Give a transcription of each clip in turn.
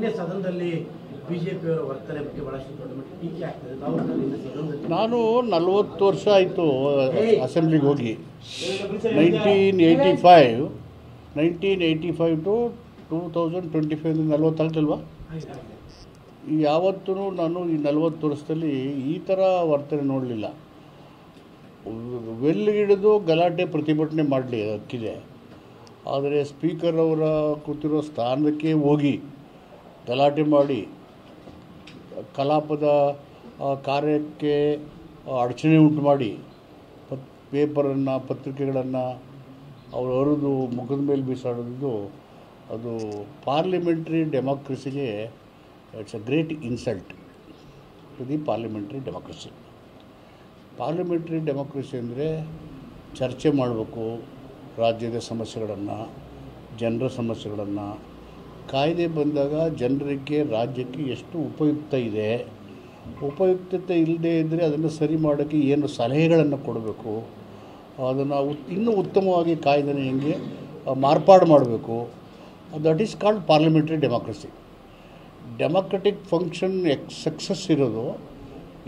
ನಿನ್ನೆ ಸದನದಲ್ಲಿ ಬಿಜೆಪಿಯವರ ವರ್ತನೆ ಬಗ್ಗೆ ಬಹಳಷ್ಟು ದೊಡ್ಡ ಮಟ್ಟಿಗೆ ಟೀಕೆ ಆಗ್ತದೆ. ನಾನು 40 ವರ್ಷ ಆಯಿತು ಅಸೆಂಬ್ಲಿಗೆ ಹೋಗಿ. 1985 ಟು 2025 40 ಆಗ್ತಿಲ್ವಾ? ಯಾವತ್ತೂ ನಾನು ಈ 40 ವರ್ಷದಲ್ಲಿ ಈ ಥರ ವರ್ತನೆ ನೋಡಲಿಲ್ಲ. ಹಿಡಿದು ಗಲಾಟೆ ಪ್ರತಿಭಟನೆ ಮಾಡಲಿ ಹಕ್ಕಿದೆ, ಆದರೆ ಸ್ಪೀಕರ್ ಅವರ ಕೂತಿರೋ ಸ್ಥಾನಕ್ಕೆ ಹೋಗಿ ಗಲಾಟೆ ಮಾಡಿ ಕಲಾಪದ ಕಾರ್ಯಕ್ಕೆ ಅಡಚಣೆ ಉಂಟು ಮಾಡಿ ಪೇಪರನ್ನು ಪತ್ರಿಕೆಗಳನ್ನು ಅವರು ಹರಿದು ಮುಖದ ಮೇಲೆ ಬೀಸಾಡೋದು ಅದು ಪಾರ್ಲಿಮೆಂಟ್ರಿ ಡೆಮಾಕ್ರಸಿಗೆ it's a great insult to the parliamentary democracy. Parliamentary democracy ಅಂದರೆ ಚರ್ಚೆ ಮಾಡಬೇಕು, ರಾಜ್ಯದ ಸಮಸ್ಯೆಗಳನ್ನು, ಜನರ ಸಮಸ್ಯೆಗಳನ್ನು, ಕಾಯ್ದೆ ಬಂದಾಗ ಜನರಿಗೆ ರಾಜ್ಯಕ್ಕೆ ಎಷ್ಟು ಉಪಯುಕ್ತ ಇದೆ, ಉಪಯುಕ್ತತೆ ಇಲ್ಲದೇ ಇದ್ದರೆ ಅದನ್ನು ಸರಿ ಮಾಡೋಕ್ಕೆ ಏನು ಸಲಹೆಗಳನ್ನು ಕೊಡಬೇಕು, ಅದನ್ನು ಇನ್ನೂ ಉತ್ತಮವಾಗಿ ಕಾಯ್ದೆನ ಹೆಂಗೆ ಮಾರ್ಪಾಡು ಮಾಡಬೇಕು, that is called parliamentary democracy. Democratic function success ಇರೋದು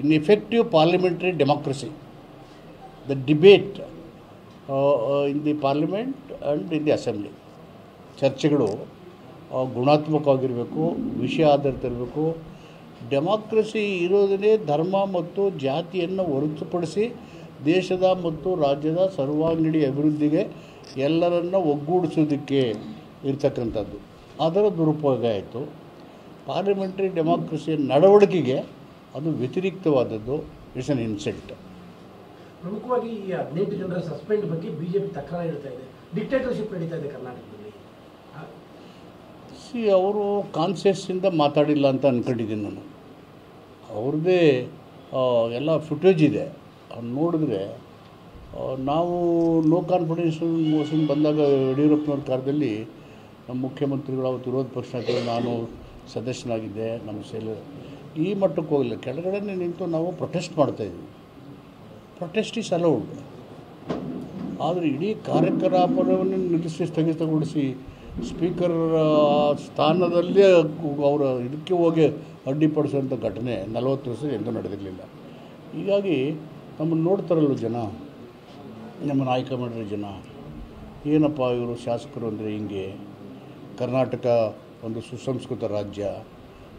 in effective parliamentary democracy. The debate in the parliament and in the assembly, ಚರ್ಚೆಗಳು ಗುಣಾತ್ಮಕವಾಗಿರಬೇಕು, ವಿಷಯ ಆಧಾರಿತ ಇರಬೇಕು. ಡೆಮಾಕ್ರಸಿ ಇರೋದೇ ಧರ್ಮ ಮತ್ತು ಜಾತಿಯನ್ನು ಹೊರತುಪಡಿಸಿ ದೇಶದ ಮತ್ತು ರಾಜ್ಯದ ಸರ್ವಾಂಗೀಣ ಅಭಿವೃದ್ಧಿಗೆ ಎಲ್ಲರನ್ನ ಒಗ್ಗೂಡಿಸೋದಕ್ಕೆ ಇರ್ತಕ್ಕಂಥದ್ದು. ಅದರ ದುರುಪಯೋಗ ಆಯಿತು. ಪಾರ್ಲಿಮೆಂಟ್ರಿ ಡೆಮಾಕ್ರಸಿಯ ನಡವಳಿಕೆಗೆ ಅದು ವ್ಯತಿರಿಕ್ತವಾದದ್ದು. It's an insult. ಪ್ರಮುಖವಾಗಿ ಈ 18 ಜನರ ಸಸ್ಪೆಂಡ್ ಬಗ್ಗೆ ಬಿಜೆಪಿ ತಕರಾರು ಹೇಳ್ತಾ ಇದೆ. ಡಿಕ್ಟೇಟರ್ಶಿಪ್ ನಡೀತಾ ಇದೆ ಕರ್ನಾಟಕದಲ್ಲಿ. ಅವರು ಕಾನ್ಸಿಯಸ್ಸಿಂದ ಮಾತಾಡಿಲ್ಲ ಅಂತ ಅಂದ್ಕೊಂಡಿದ್ದೀನಿ ನಾನು. ಅವ್ರದ್ದೇ ಎಲ್ಲ ಫುಟೇಜ್ ಇದೆ. ನೋಡಿದ್ರೆ ನಾವು ನೋ ಕಾನ್ಫಿಡೆನ್ಸ್ ಮೋಷನ್ ಬಂದಾಗ ಯಡಿಯೂರಪ್ಪನವ್ರ ಕಾಲದಲ್ಲಿ ನಮ್ಮ ಮುಖ್ಯಮಂತ್ರಿಗಳು ಅವತ್ತು ವಿರೋಧ ಪಕ್ಷ ನಾಯಕರು, ನಾನು ಸದಸ್ಯನಾಗಿದ್ದೆ, ನಮ್ಮ ಈ ಮಟ್ಟಕ್ಕೆ ಹೋಗಲಿಲ್ಲ. ಕೆಳಗಡೆ ನಿಂತು ನಾವು ಪ್ರೊಟೆಸ್ಟ್ ಮಾಡ್ತಾಯಿದ್ವಿ. Protest is allowed. ಆದರೆ ಇಡೀ ಕಾರ್ಯಕ್ರಮವನ್ನು ನಿಲ್ಲಿಸಿ ಸ್ಥಗಿತಗೊಳಿಸಿ ಸ್ಪೀಕರ್ ಸ್ಥಾನದಲ್ಲೇ ಅವರ ಇದಕ್ಕೆ ಹೋಗಿ ಅಡ್ಡಿಪಡಿಸುವಂಥ ಘಟನೆ 40 ವರ್ಷ ಎಂದೂ ನಡೆದಿರಲಿಲ್ಲ. ಹೀಗಾಗಿ ನಮ್ಮನ್ನು ನೋಡ್ತಾರಲ್ಲ ಜನ, ನಮ್ಮನ್ನು ಆಯ್ಕೆ ಮಾಡಿರೋ ಜನ, ಏನಪ್ಪ ಇವರು ಶಾಸಕರು ಅಂದರೆ ಹಿಂಗೆ. ಕರ್ನಾಟಕ ಒಂದು ಸುಸಂಸ್ಕೃತ ರಾಜ್ಯ,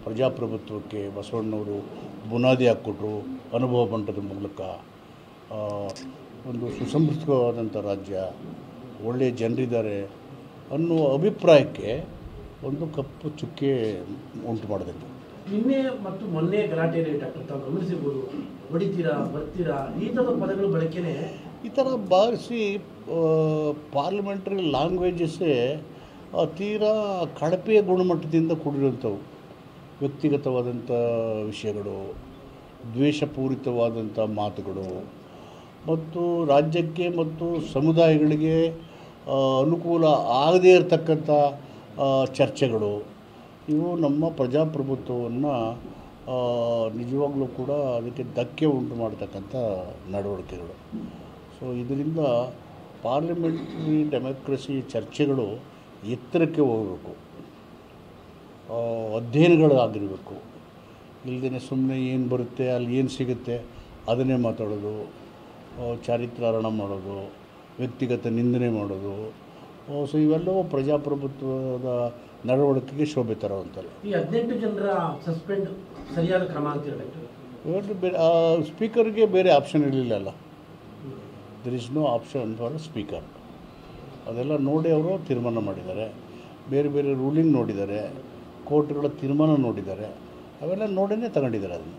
ಪ್ರಜಾಪ್ರಭುತ್ವಕ್ಕೆ ಬಸವಣ್ಣವರು ಬುನಾದಿ ಹಾಕ್ಕೊಟ್ರು ಅನುಭವ ಬಂಟದ ಮೂಲಕ. ಒಂದು ಸುಸಂಸ್ಕೃತವಾದಂಥ ರಾಜ್ಯ, ಒಳ್ಳೆಯ ಜನರಿದ್ದಾರೆ ಅನ್ನೋ ಅಭಿಪ್ರಾಯಕ್ಕೆ ಒಂದು ಕಪ್ಪು ಚುಕ್ಕೆ ಉಂಟು ಮಾಡಿದೆ. ನಿನ್ನೆ ಮತ್ತು ಮೊನ್ನೆ ಗಲಾಟೆಯಲ್ಲಿ ಡಾಕ್ಟರ್ ತಾವು ಗಮನಿಸಿರ್ಬೋದು, ಹೊಡಿತೀರಾ, ಬರ್ತೀರಾ, ಈ ಥರದ ಪದಗಳು ಬಳಕೆನೇ ಈ ಥರ ಭಾವಿಸಿ ಪಾರ್ಲಿಮೆಂಟ್ರಿ ಲ್ಯಾಂಗ್ವೇಜಸ್ಸೇ ತೀರಾ ಕಳಪೆಯ ಗುಣಮಟ್ಟದಿಂದ ಕೂಡಿರುವಂಥವು. ವ್ಯಕ್ತಿಗತವಾದಂಥ ವಿಷಯಗಳು, ದ್ವೇಷಪೂರಿತವಾದಂಥ ಮಾತುಗಳು ಮತ್ತು ರಾಜ್ಯಕ್ಕೆ ಮತ್ತು ಸಮುದಾಯಗಳಿಗೆ ಅನುಕೂಲ ಆಗದೇ ಇರತಕ್ಕಂಥ ಚರ್ಚೆಗಳು, ಇವು ನಮ್ಮ ಪ್ರಜಾಪ್ರಭುತ್ವವನ್ನು ನಿಜವಾಗ್ಲೂ ಕೂಡ ಅದಕ್ಕೆ ಧಕ್ಕೆ ಉಂಟು ಮಾಡ್ತಕ್ಕಂಥ ನಡವಳಿಕೆಗಳು. ಸೊ ಇದರಿಂದ ಪಾರ್ಲಿಮೆಂಟ್ರಿ ಡೆಮಾಕ್ರಸಿ ಚರ್ಚೆಗಳು ಎತ್ತರಕ್ಕೆ ಹೋಗಬೇಕು, ಅಧ್ಯಯನಗಳಾಗಿರಬೇಕು. ಇಲ್ಲದೇ ಸುಮ್ಮನೆ ಏನು ಬರುತ್ತೆ ಅಲ್ಲಿ ಏನು ಸಿಗುತ್ತೆ ಅದನ್ನೇ ಮಾತಾಡೋದು, ಚಾರಿತ್ರ್ಯಹರಣ ಮಾಡೋದು, ವ್ಯಕ್ತಿಗತ ನಿಂದನೆ ಮಾಡೋದು. ಸೊ ಇವೆಲ್ಲವೂ ಪ್ರಜಾಪ್ರಭುತ್ವದ ನಡವಳಿಕೆಗೆ ಶೋಭೆ ತರುವಂಥಲ್ಲ. ಈ 18 ಜನರ ಸಸ್ಪೆಂಡ್ ಸರಿಯಾದ ಕ್ರಮ ಅಂತಿರಬೇಕು. ಸ್ಪೀಕರ್ಗೆ ಬೇರೆ ಆಪ್ಷನ್ ಇರಲಿಲ್ಲಲ್ಲ. There is no option for speaker. ಅದೆಲ್ಲ ನೋಡಿ ಅವರು ತೀರ್ಮಾನ ಮಾಡಿದ್ದಾರೆ. ಬೇರೆ ಬೇರೆ ರೂಲಿಂಗ್ ನೋಡಿದ್ದಾರೆ, ಕೋರ್ಟ್ಗಳ ತೀರ್ಮಾನ ನೋಡಿದ್ದಾರೆ, ಅವೆಲ್ಲ ನೋಡೇ ತಗೊಂಡಿದ್ದಾರೆ ಅದನ್ನು.